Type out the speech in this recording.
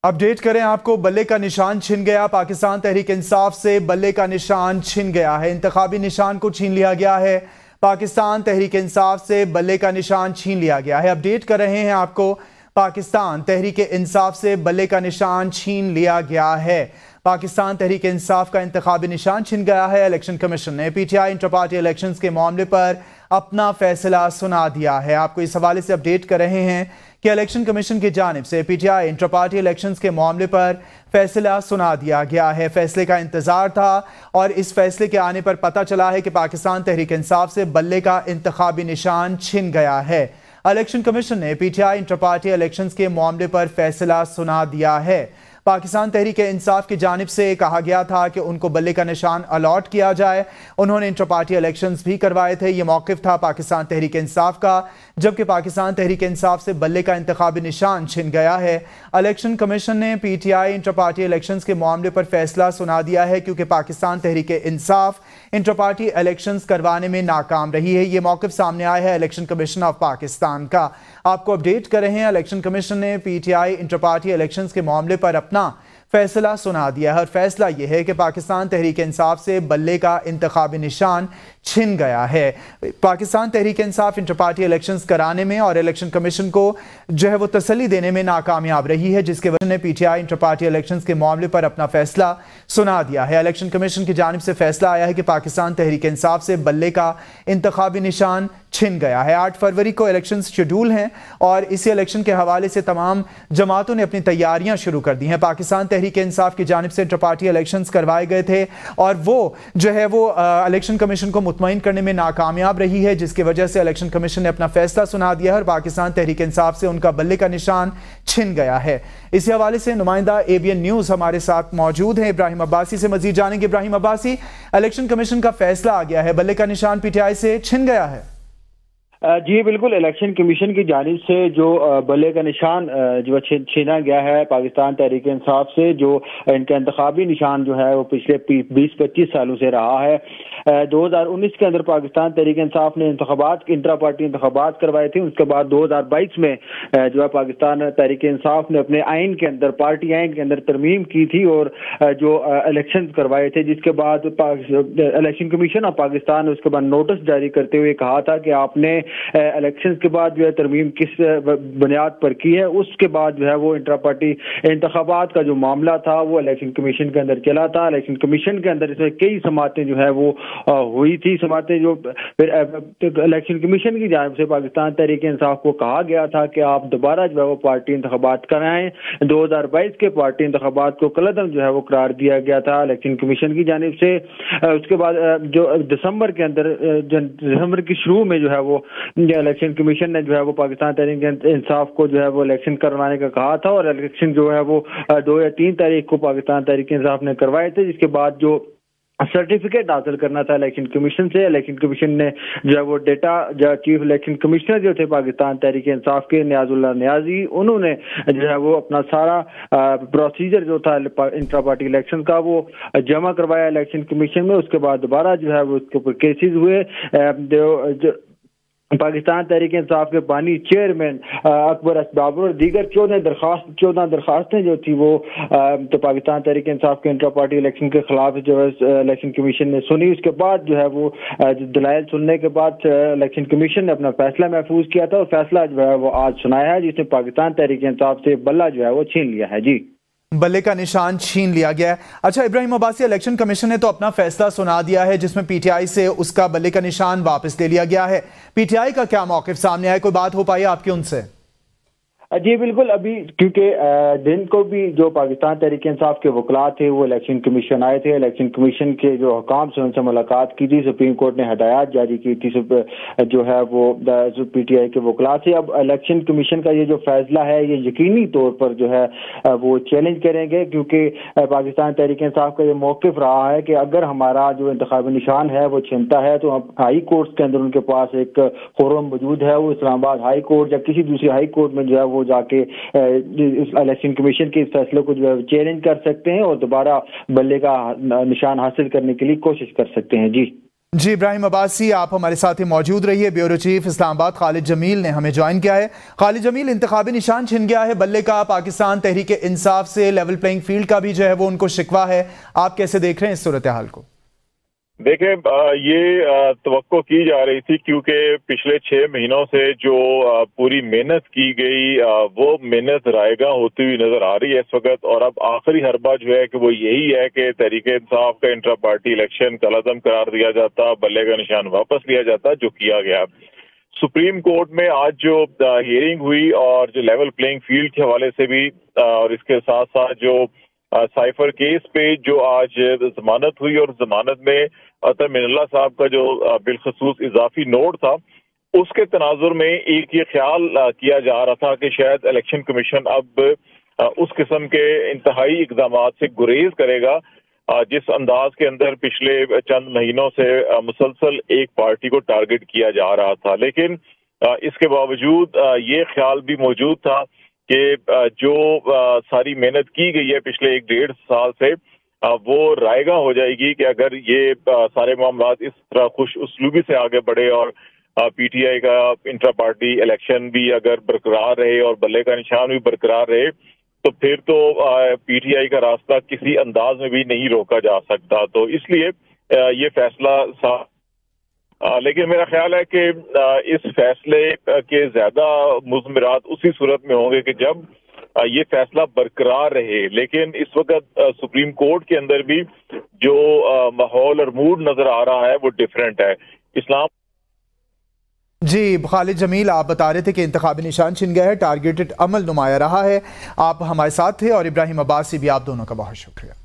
Update करें आपको। बल्ले का निशान छिन गया। पाकिस्तान तहरीक इंसाफ से बल्ले का निशान छिन गया है। इंतखाबी निशान को छीन लिया गया है। पाकिस्तान तहरीक इंसाफ से बल्ले का निशान छीन लिया गया है। अपडेट कर रहे हैं आपको। पाकिस्तान तहरीक इंसाफ से बल्ले का निशान छीन लिया गया है। पाकिस्तान तहरीक इंसाफ का इंतखाबी निशान छिन गया है। इलेक्शन कमीशन ने पीटीआई इंटर पार्टी इलेक्शंस के मामले पर अपना फैसला सुना दिया है। आपको इस हवाले से अपडेट कर रहे हैं कि इलेक्शन कमीशन की जानिब से पीटीआई इंटर पार्टी इलेक्शंस के मामले पर फैसला सुना दिया गया है। फैसले का इंतजार था और इस फैसले के आने पर पता चला है कि पाकिस्तान तहरीक इंसाफ से बल्ले का इंतखाबी निशान छिन गया है। इलेक्शन कमीशन ने पीटीआई इंटर पार्टी इलेक्शंस के मामले पर फैसला सुना दिया है। पाकिस्तान तहरीक इंसाफ की जानिब से कहा गया था कि उनको बल्ले का निशान अलॉट किया जाए। उन्होंने इंटर पार्टी इलेक्शंस भी करवाए थे। ये मौक़िफ़ था पाकिस्तान तहरीक इंसाफ का, जबकि पाकिस्तान तहरीक इंसाफ से बल्ले का इंतखाबी निशान छिन गया है। इलेक्शन कमीशन ने पीटीआई इंटर पार्टी इलेक्शंस के मामले पर फैसला सुना दिया है क्योंकि Pakistan Tehreek Insaf inter party elections करवाने में नाकाम रही है। ये मौक़िफ़ सामने आया है इलेक्शन कमीशन ऑफ पाकिस्तान का। आपको अपडेट कर रहे हैं। इलेक्शन कमीशन ने पीटीआई इंटर पार्टी इलेक्शंस के मामले पर अपना फैसला सुना दिया है और फैसला यह है कि पाकिस्तान तहरीक इंसाफ से बल्ले का इंतखाबी निशान छिन गया है। Pakistan Tehreek Insaf inter party elections कराने में और इलेक्शन कमीशन को जो है वो तसल्ली देने में नाकामयाब रही है, जिसके वजह ने पीटीआई इंटर पार्टी इलेक्शंस के मामले पर अपना फैसला सुना दिया है। इलेक्शन कमीशन की जानिब से फैसला आया है कि पाकिस्तान तहरीक इंसाफ से बल्ले का इंतखाबी निशान छिन गया है। 8 फरवरी को इलेक्शन शेड्यूल हैं और इसी इलेक्शन के हवाले से तमाम जमातों ने अपनी तैयारियां शुरू कर दी हैं। पाकिस्तान तहरीक इंसाफ की जानिब से इंटर पार्टी इलेक्शंस करवाए गए थे और वो जो है वो इलेक्शन कमीशन को मुतमईन करने में नाकामयाब रही है, जिसकी वजह से इलेक्शन कमीशन ने अपना फैसला सुना दिया है और पाकिस्तान तहरीक इंसाफ से उनका बल्ले का निशान छिन गया है। इसी हवाले से नुमाइंदा एबीएन न्यूज़ हमारे साथ मौजूद है। इब्राहिम अब्बासी से मजीद जानेंगे। इब्राहिम अब्बासी, इलेक्शन कमीशन का फैसला आ गया है, बल्ले का निशान पीटीआई से छिन गया है। जी बिल्कुल, इलेक्शन कमीशन की जानिब से जो बल्ले का निशान जो छीना गया है पाकिस्तान तहरीक इंसाफ से, जो इनका इंतखाबी निशान जो है वो पिछले 20-25 सालों से रहा है। 2019 के अंदर पाकिस्तान तहरीक इंसाफ ने इंट्रा पार्टी इंतखाबात करवाए थे। उसके बाद 2022 में जो है पाकिस्तान तहरीक इंसाफ ने अपने आइन के अंदर, पार्टी आइन के अंदर तरमीम की थी और जो इलेक्शन करवाए थे, जिसके बाद इलेक्शन कमीशन ऑफ पाकिस्तान ने उसके बाद नोटिस जारी करते हुए कहा था कि आपने इलेक्शन के बाद जो है तरमीम किस बुनियाद पर की है। उसके बाद जो है वो इंट्रा पार्टी इंतखाबात का जो मामला था वो इलेक्शन कमीशन के अंदर चला था। इलेक्शन कमीशन के अंदर इसमें कई समातें जो है वो हुई थी। समातें जो फिर इलेक्शन कमीशन की जानिब से पाकिस्तान तहरीक इंसाफ को कहा गया था कि आप दोबारा जो है वो पार्टी इंतखाबात कराएं। 2022 के पार्टी इंतखाबात को कलअदम जो है वो करार दिया गया था इलेक्शन कमीशन की जानिब से। उसके बाद जो दिसंबर के अंदर, दिसंबर की शुरू में जो है वो इलेक्शन कमीशन ने जो है वो पाकिस्तान तहरीक इंसाफ को जो है वो इलेक्शन करवाने का कहा था और इलेक्शन जो है वो 2 या 3 तारीख को पाकिस्तान तहरीक इंसाफ ने करवाए थे। जिसके बाद जो सर्टिफिकेट हासिल करना था इलेक्शन कमीशन से, इलेक्शन कमीशन ने जो है वो डेटा, जो चीफ इलेक्शन कमिश्नर जो थे पाकिस्तान तहरीक इंसाफ के नियाजुल्लाह नियाजी, उन्होंने जो है वो अपना सारा प्रोसीजर जो था इंट्रा पार्टी इलेक्शन का वो जमा करवाया इलेक्शन कमीशन में। उसके बाद दोबारा जो है वो उसके ऊपर केसेस हुए। पाकिस्तान तहरीक इंसाफ के बानी चेयरमैन अकबर असबाब और दीगर 14 दरखास्तें जो थी वो तो पाकिस्तान तहरीक इंसाफ के इंट्रा पार्टी इलेक्शन के खिलाफ जो है इलेक्शन कमीशन ने सुनी। उसके बाद जो है वो दलाइल सुनने के बाद इलेक्शन कमीशन ने अपना फैसला महफूज किया था और फैसला जो है वो आज सुनाया है, जिसने पाकिस्तान तहरीक इंसाफ से बल्ला जो है वो छीन लिया है। जी, बल्ले का निशान छीन लिया गया है। अच्छा इब्राहिम अब्बासी, इलेक्शन कमीशन ने तो अपना फैसला सुना दिया है जिसमें पीटीआई से उसका बल्ले का निशान वापस ले लिया गया है। पीटीआई का क्या मौक़िफ़ सामने आया? कोई बात हो पाई आपकी उनसे? जी बिल्कुल, अभी क्योंकि दिन को भी जो पाकिस्तान तहरीक इंसाफ के वकला थे वो इलेक्शन कमीशन आए थे। इलेक्शन कमीशन के जो हुकाम से उनसे मुलाकात की थी। सुप्रीम कोर्ट ने हदायत जारी की थी जो है वो पीटीआई के वकला से। अब इलेक्शन कमीशन का ये जो फैसला है ये यकीनी तौर पर जो है वो चैलेंज करेंगे, क्योंकि पाकिस्तान तहरीक इंसाफ का ये मौक़िफ़ रहा है कि अगर हमारा जो इंतखाबी निशान है वो छिनता है तो अब हाई कोर्ट के अंदर उनके पास एक फोरम मौजूद है, वो इस्लामाबाद हाई कोर्ट या किसी दूसरी हाई कोर्ट में जो है वो जाके इलेक्शन कमीशन के इस फैसले को जो है चैलेंज कर सकते हैं और दोबारा बल्ले का निशान हासिल करने के लिए कोशिश कर सकते हैं। जी। जी इब्राहिम अब्बासी, आप हमारे साथ ही मौजूद रहिए। ब्यूरो चीफ इस्लामाबाद खालिद जमील ने हमें ज्वाइन किया है। खालिद जमील, इंतखाबी निशान छिन गया है बल्ले का। पाकिस्तान तहरीक इंसाफ से लेवल प्लेइंग फील्ड का भी जो है वो उनको शिकवा है। आप कैसे देख रहे हैं इस सूरत हाल को? देखें, ये तवक्को की जा रही थी क्योंकि पिछले 6 महीनों से जो पूरी मेहनत की गई वो मेहनत रायगा होती हुई नजर आ रही है इस वक्त। और अब आखिरी हरबा जो है कि वो यही है कि तहरीक इंसाफ का इंट्रा पार्टी इलेक्शन कलअदम करार दिया जाता, बल्ले का निशान वापस लिया जाता, जो किया गया। सुप्रीम कोर्ट में आज जो हियरिंग हुई और जो लेवल प्लेइंग फील्ड के हवाले से भी और इसके साथ साथ जो साइफर केस पे जो आज जमानत हुई और जमानत में अतर मिनल्ला साहब का जो बिलखसूस इजाफी नोट था, उसके तनाजुर में एक ये ख्याल किया जा रहा था कि शायद इलेक्शन कमीशन अब उस किस्म के इंतहाई इकदाम से गुरेज करेगा जिस अंदाज के अंदर पिछले चंद महीनों से मुसलसल एक पार्टी को टारगेट किया जा रहा था। लेकिन इसके बावजूद ये ख्याल भी मौजूद था कि जो सारी मेहनत की गई है पिछले 1-1.5 साल से वो रायगा हो जाएगी कि अगर ये सारे मामला इस तरह खुश उसलूबी से आगे बढ़े और पीटीआई का इंट्रा पार्टी इलेक्शन भी अगर बरकरार रहे और बल्ले का निशान भी बरकरार रहे, तो फिर तो पीटीआई का रास्ता किसी अंदाज में भी नहीं रोका जा सकता। तो इसलिए ये फैसला लेकिन मेरा ख्याल है कि इस फैसले के ज्यादा मुज़मिरात उसी सूरत में होंगे कि जब ये फैसला बरकरार रहे। लेकिन इस वक्त सुप्रीम कोर्ट के अंदर भी जो माहौल और मूड नजर आ रहा है वो डिफरेंट है। इस्लाम जी खालिद जमील, आप बता रहे थे कि इंतखाबी निशान छिन गया है, टारगेटेड अमल नुमाया रहा है। आप हमारे साथ थे और इब्राहिम अब्बासी भी, आप दोनों का बहुत शुक्रिया।